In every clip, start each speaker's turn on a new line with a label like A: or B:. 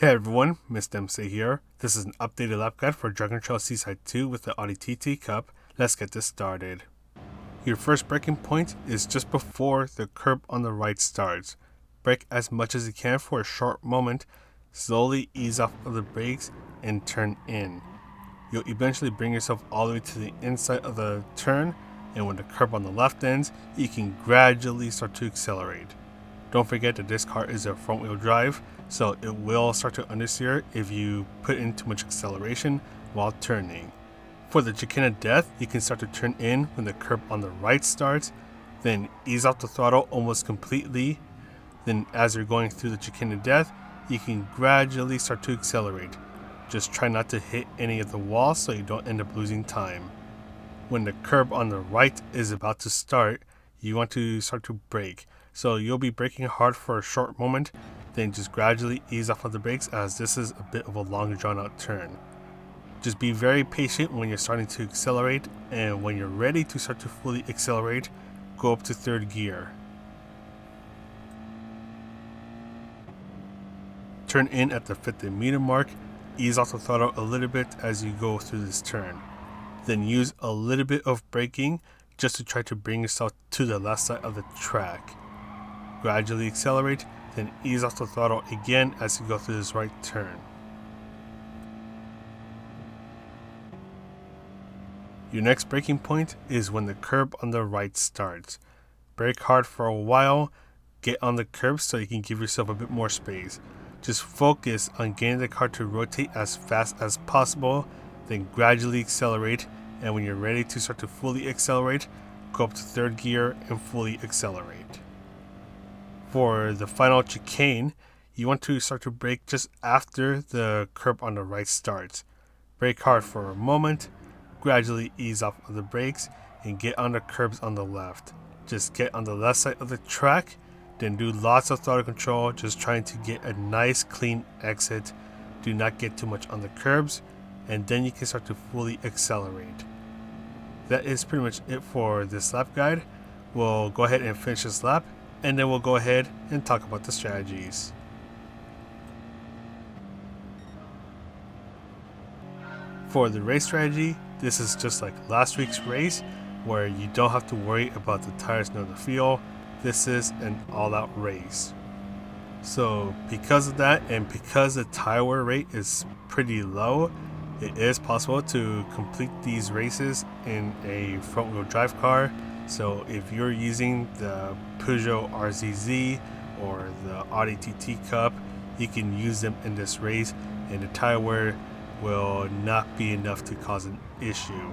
A: Hey everyone, Mr. MC here. This is an updated lap guide for Dragon Trail Seaside 2 with the Audi TT Cup. Let's get this started. Your first braking point is just before the curb on the right starts. Brake as much as you can for a short moment, slowly ease off of the brakes and turn in. You'll eventually bring yourself all the way to the inside of the turn, and when the curb on the left ends, you can gradually start to accelerate. Don't forget that this car is a front wheel drive, so it will start to understeer if you put in too much acceleration while turning. For the chicane of death, you can start to turn in when the curb on the right starts, then ease off the throttle almost completely. Then as you're going through the chicane of death, you can gradually start to accelerate. Just try not to hit any of the walls so you don't end up losing time. When the curb on the right is about to start, you want to start to brake. So you'll be braking hard for a short moment, then just gradually ease off of the brakes as this is a bit of a long drawn out turn. Just be very patient when you're starting to accelerate, and when you're ready to start to fully accelerate, go up to third gear. Turn in at the 50-meter mark, ease off the throttle a little bit as you go through this turn. Then use a little bit of braking just to try to bring yourself to the left side of the track. Gradually accelerate, then ease off the throttle again as you go through this right turn. Your next braking point is when the curb on the right starts. Brake hard for a while, get on the curb so you can give yourself a bit more space. Just focus on getting the car to rotate as fast as possible, then gradually accelerate, and when you're ready to start to fully accelerate, go up to third gear and fully accelerate. For the final chicane, you want to start to brake just after the curb on the right starts. Brake hard for a moment, gradually ease off of the brakes, and get on the curbs on the left. Just get on the left side of the track, then do lots of throttle control, just trying to get a nice clean exit. Do not get too much on the curbs, and then you can start to fully accelerate. That is pretty much it for this lap guide. We'll go ahead and finish this lap, and then we'll go ahead and talk about the strategies. For the race strategy, this is just like last week's race where you don't have to worry about the tires nor the fuel. This is an all-out race. So because of that, and because the tire wear rate is pretty low, it is possible to complete these races in a front-wheel drive car. So if you're using the Peugeot RZZ or the Audi TT Cup, you can use them in this race, and the tire wear will not be enough to cause an issue.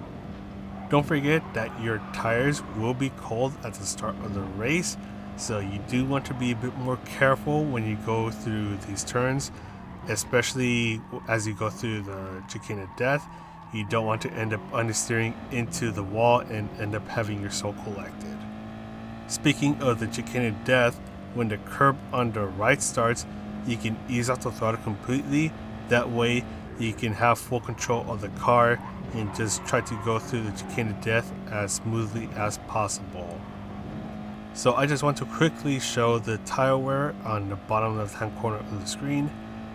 A: Don't forget that your tires will be cold at the start of the race, so you do want to be a bit more careful when you go through these turns, especially as you go through the chicane of death. You don't want to end up understeering into the wall and end up having your soul collected. Speaking of the chicane of death, when the curb on the right starts, you can ease off the throttle completely. That way you can have full control of the car and just try to go through the chicane of death as smoothly as possible. So I just want to quickly show the tire wear on the bottom left hand corner of the screen.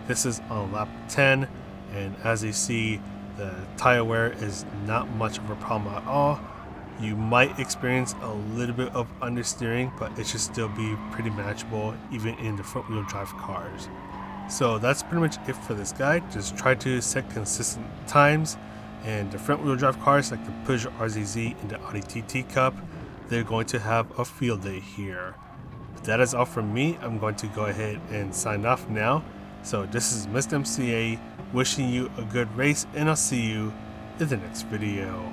A: This is on lap 10, and as you see, the tire wear is not much of a problem at all. You might experience a little bit of understeering, but it should still be pretty manageable even in the front wheel drive cars. So that's pretty much it for this guide. Just try to set consistent times, and the front wheel drive cars like the Peugeot RZZ and the Audi TT Cup, they're going to have a field day here. But that is all from me. I'm going to go ahead and sign off now. So this is Mr. MCA wishing you a good race, and I'll see you in the next video.